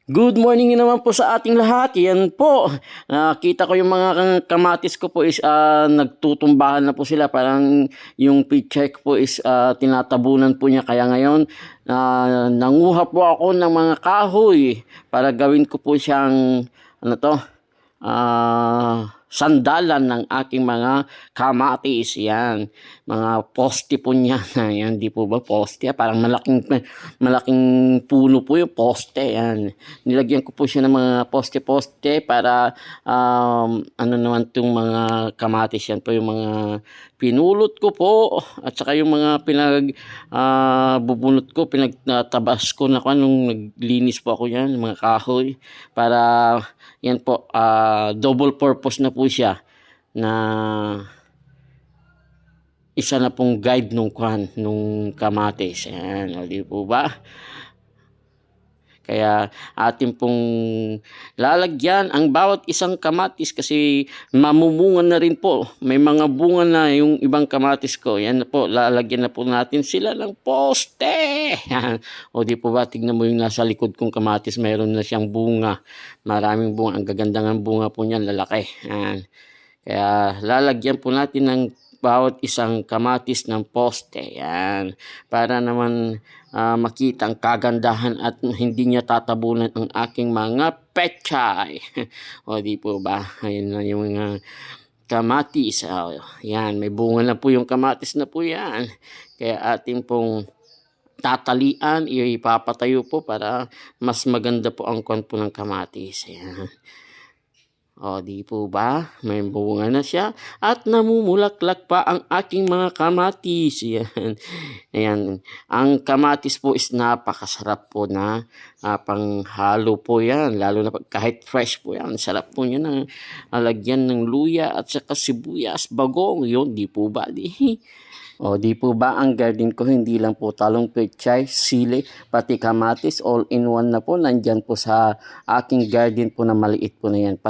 Good morning naman po sa ating lahat. Yan po. Nakita ko yung mga kamatis ko po is nagtutumbahan na po sila. Parang yung picture ko po is tinatabunan po niya. Kaya ngayon, nanguha po ako ng mga kahoy para gawin ko po siyang sandalan ng aking mga kamatis. Yan, mga poste po niya. Yan, di po ba poste? Parang malaking puno po yung poste. Yan, nilagyan ko po siya ng mga poste-poste para ano naman itong mga kamatis. Yan po yung mga pinulot ko po at saka yung mga bubunot ko, pinagtabas ko na nung naglinis po ako yan, mga kahoy, para yan po, double purpose na po siya, na isa na pong guide nung kamatis. Ayan, di po ba? Kaya atin pong lalagyan ang bawat isang kamatis kasi mamumunga na rin po. May mga bunga na yung ibang kamatis ko. Yan na po, lalagyan na po natin sila ng poste. O di po ba, tignan mo yung nasa likod kong kamatis, mayroon na siyang bunga. Maraming bunga. Ang gaganda ng bunga po niyan, lalaki. Yan. Kaya lalagyan po natin ng bawat isang kamatis ng poste. Yan. Para naman makita ang kagandahan at hindi niya tatabunan ang aking mga pechay. O di po ba? Ayun na yung mga kamatis. Yan. May bunga na po yung kamatis na po yan. Kaya ating pong tatalian, ipapatayo po para mas maganda po ang kwan po ng kamatis. Yan. O, di po ba? May bunga na siya at namumulaklak pa ang aking mga kamatis. Yan. Ayan. Ang kamatis po is napakasarap po na panghalo po yan. Lalo na kahit fresh po yan. Sarap po niya na lagyan ng luya at saka sibuyas, bagong. Yun, di po ba? O, di po ba ang garden ko hindi lang po talong, pechay, sili, pati kamatis, all in one na po. Nandyan po sa aking garden po na maliit po na yan.